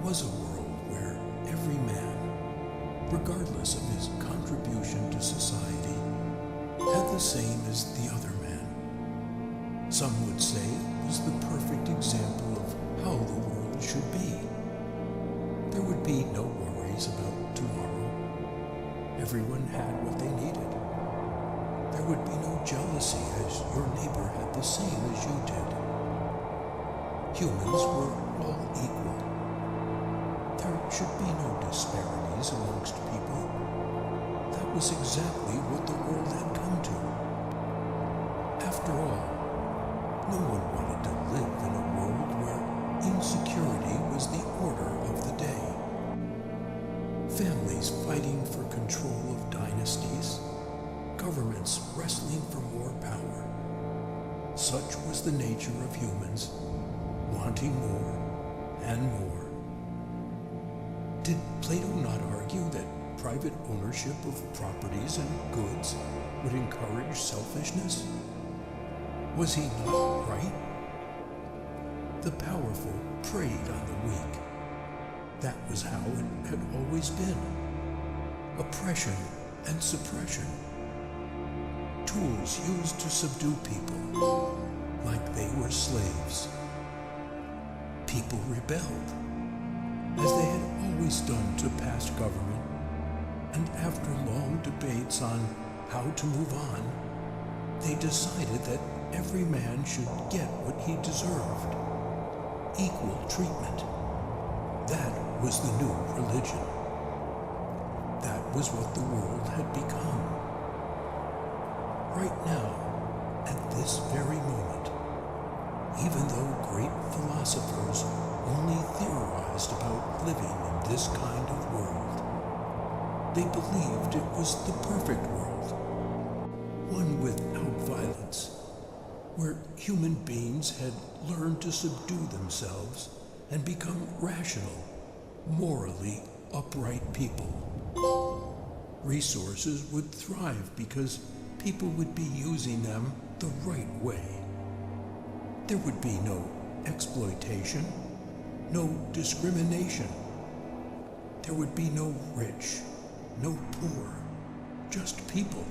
was a world where every man, regardless of his contribution to society, had the same as the other man. Some would say it was the perfect example of how the world should be. There would be no worries about tomorrow. Everyone had what they needed. There would be no jealousy as your neighbor had the same as you did. Humans were all equal. There should be no disparities amongst people. That was exactly what the world had come to. After all, no one wanted to live in a world where insecurity was the order of the day. Families fighting for control of dynasties, governments wrestling for more power. Such was the nature of humans, wanting more and more. Did Plato not argue that private ownership of properties and goods would encourage selfishness? Was he not right? The powerful preyed on the weak. That was how it had always been. Oppression and suppression. Tools used to subdue people, like they were slaves. People rebelled, as they had always done to past government, and after long debates on how to move on, they decided that every man should get what he deserved. Equal treatment. That was the new religion. That was what the world had become. Right now, at this very moment, even though great philosophers only theorized about living in this kind of world, they believed it was the perfect world, one without violence, where human beings had learned to subdue themselves and become rational, morally upright people. Resources would thrive because people would be using them the right way. There would be no exploitation, no discrimination. There would be no rich, no poor, just people.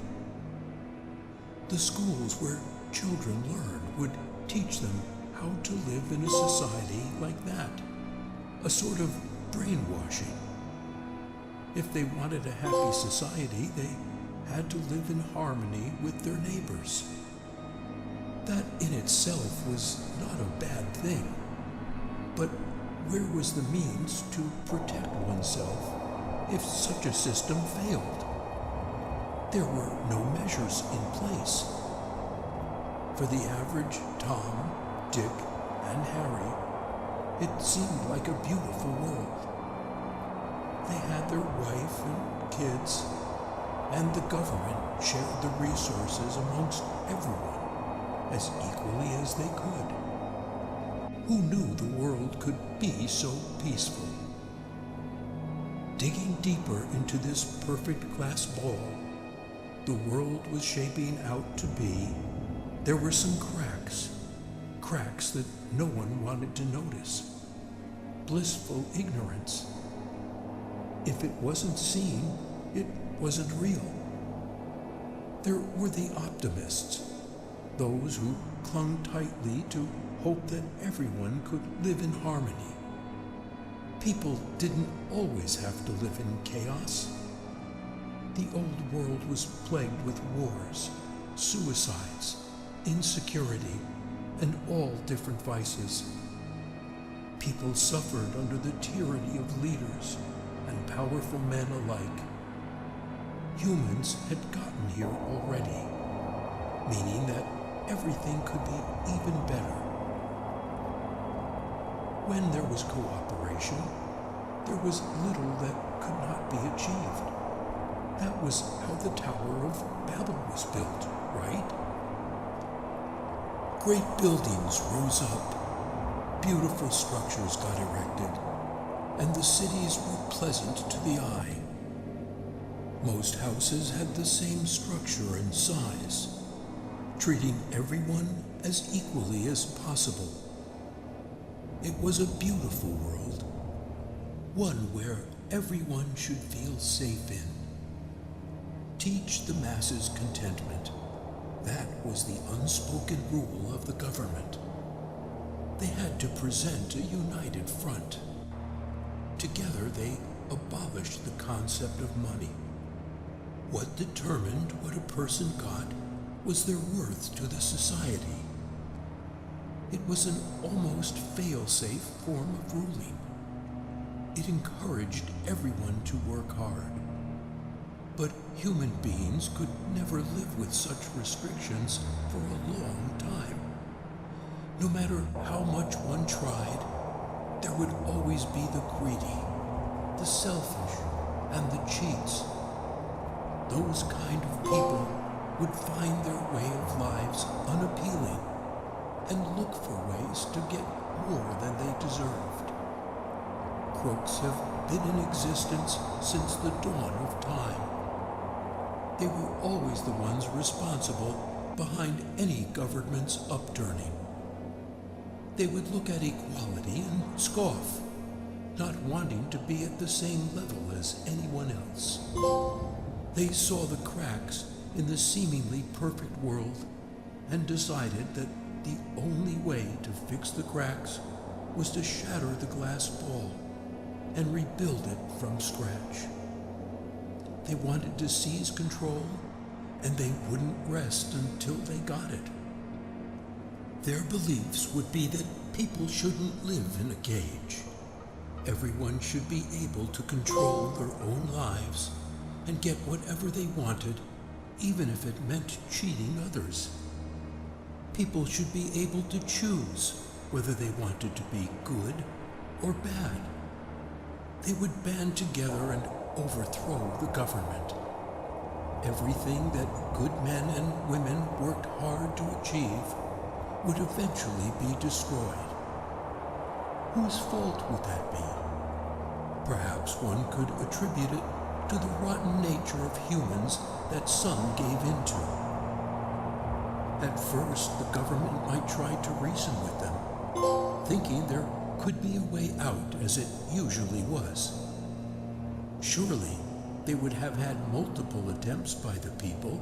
The schools where children learned would teach them how to live in a society like that, a sort of brainwashing. If they wanted a happy society, they had to live in harmony with their neighbors. That in itself was not a bad thing, but where was the means to protect oneself if such a system failed? There were no measures in place. For the average Tom, Dick, and Harry, it seemed like a beautiful world. They had their wife and kids, and the government shared the resources amongst everyone as equally as they could. Who knew the world could be so peaceful? Digging deeper into this perfect glass ball the world was shaping out to be, there were some cracks that no one wanted to notice. Blissful ignorance. If it wasn't seen, it wasn't real. There were the optimists, those who clung tightly to hope that everyone could live in harmony. People didn't always have to live in chaos. The old world was plagued with wars, suicides, insecurity, and all different vices. People suffered under the tyranny of leaders and powerful men alike. Humans had gotten here already, meaning that everything could be even better. When there was cooperation, there was little that could not be achieved. That was how the Tower of Babel was built, right? Great buildings rose up, beautiful structures got erected, and the cities were pleasant to the eye. Most houses had the same structure and size, treating everyone as equally as possible. It was a beautiful world, one where everyone should feel safe in. Teach the masses contentment. That was the unspoken rule of the government. They had to present a united front. Together they abolished the concept of money. What determined what a person got was their worth to the society. It was an almost fail-safe form of ruling. It encouraged everyone to work hard. But human beings could never live with such restrictions for a long time. No matter how much one tried, there would always be the greedy, the selfish, and the cheats. Those kind of people would find their way of lives unappealing and look for ways to get more than they deserved. Crooks have been in existence since the dawn of time. They were always the ones responsible behind any government's upturning. They would look at equality and scoff, not wanting to be at the same level as anyone else. They saw the cracks in the seemingly perfect world and decided that the only way to fix the cracks was to shatter the glass ball and rebuild it from scratch. They wanted to seize control, and they wouldn't rest until they got it. Their beliefs would be that people shouldn't live in a cage. Everyone should be able to control their own lives and get whatever they wanted, even if it meant cheating others. People should be able to choose whether they wanted to be good or bad. They would band together and overthrow the government. Everything that good men and women worked hard to achieve would eventually be destroyed. Whose fault would that be? Perhaps one could attribute it to the rotten nature of humans that some gave into. At first, the government might try to reason with them, thinking there could be a way out, as it usually was. Surely, they would have had multiple attempts by the people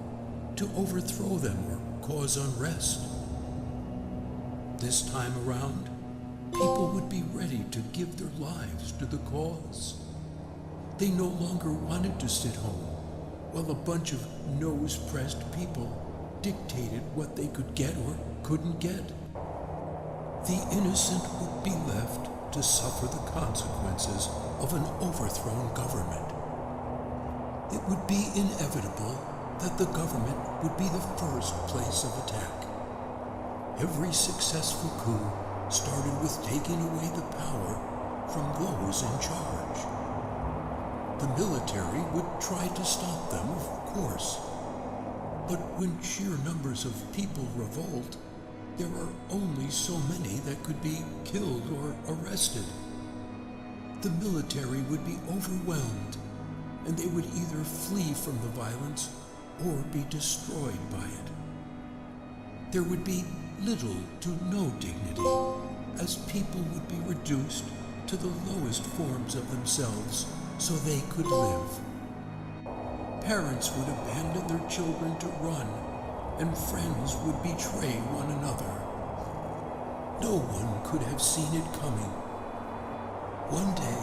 to overthrow them or cause unrest. This time around, people would be ready to give their lives to the cause. They no longer wanted to sit home while a bunch of nose-pressed people dictated what they could get or couldn't get. The innocent would be left to suffer the consequences of an overthrown government. It would be inevitable that the government would be the first place of attack. Every successful coup started with taking away the power from those in charge. The military would try to stop them, of course. But when sheer numbers of people revolt, there are only so many that could be killed or arrested. The military would be overwhelmed, and they would either flee from the violence or be destroyed by it. There would be little to no dignity, as people would be reduced to the lowest forms of themselves so they could live. Parents would abandon their children to run, and friends would betray one another. No one could have seen it coming. One day,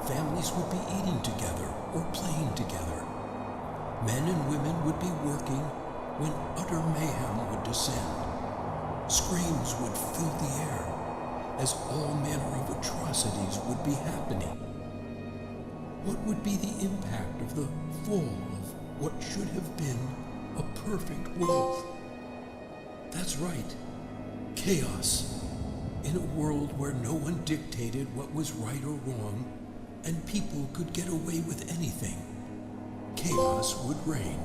families would be eating together or playing together. Men and women would be working when utter mayhem would descend. Screams would fill the air as all manner of atrocities would be happening. What would be the impact of the fall of what should have been a perfect world? That's right, chaos. In a world where no one dictated what was right or wrong, and people could get away with anything, chaos would reign.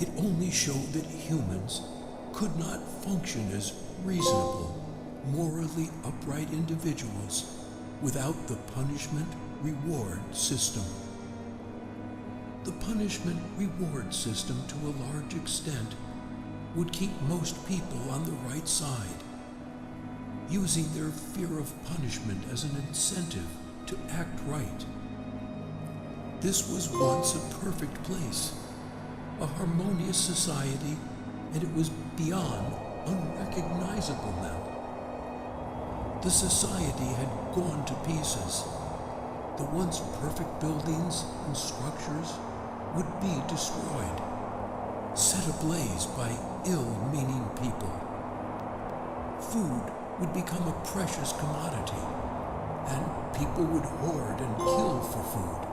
It only showed that humans could not function as reasonable, morally upright individuals without the punishment-reward system. The punishment-reward system, to a large extent, would keep most people on the right side, using their fear of punishment as an incentive to act right. This was once a perfect place, a harmonious society, and it was beyond unrecognizable now. The society had gone to pieces. The once perfect buildings and structures would be destroyed, set ablaze by ill-meaning people. Food would become a precious commodity, and people would hoard and kill for food.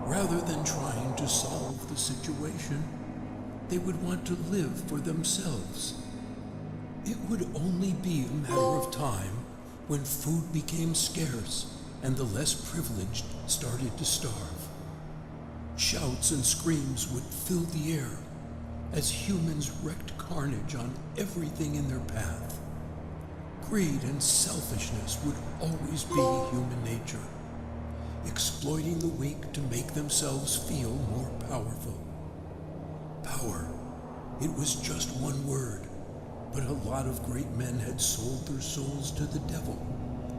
Rather than trying to solve the situation, they would want to live for themselves. It would only be a matter of time when food became scarce and the less privileged started to starve. Shouts and screams would fill the air as humans wreaked carnage on everything in their path. Greed and selfishness would always be human nature, exploiting the weak to make themselves feel more powerful. Power, it was just one word, but a lot of great men had sold their souls to the devil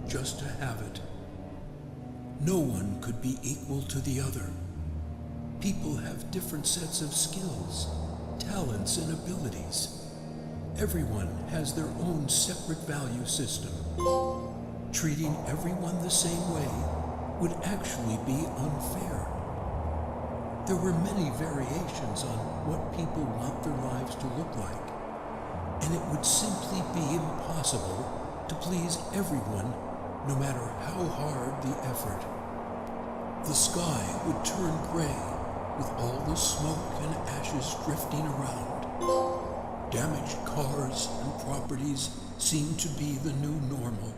just to have it. No one could be equal to the other. People have different sets of skills, talents, and abilities. Everyone has their own separate value system. Treating everyone the same way would actually be unfair. There were many variations on what people want their lives to look like, and it would simply be impossible to please everyone, no matter how hard the effort. The sky would turn gray with all the smoke and ashes drifting around. Damaged cars and properties seemed to be the new normal.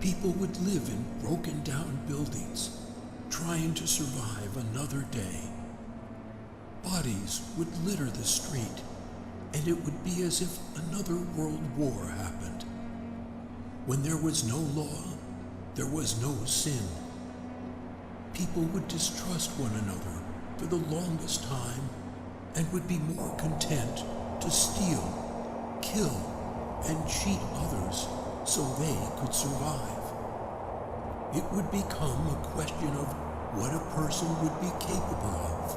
People would live in broken down buildings, trying to survive another day. Bodies would litter the street, and it would be as if another world war happened. When there was no law, there was no sin. People would distrust one another for the longest time and would be more content to steal, kill, and cheat others so they could survive. It would become a question of what a person would be capable of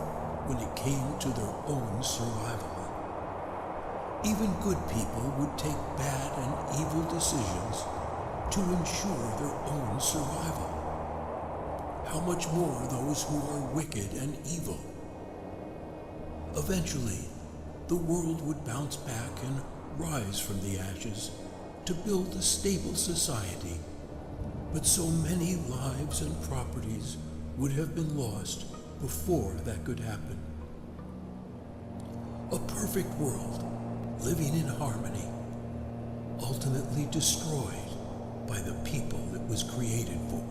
when it came to their own survival. Even good people would take bad and evil decisions to ensure their own survival. How much more those who are wicked and evil? Eventually, the world would bounce back and rise from the ashes to build a stable society, but so many lives and properties would have been lost before that could happen. A perfect world, living in harmony, ultimately destroyed by the people it was created for.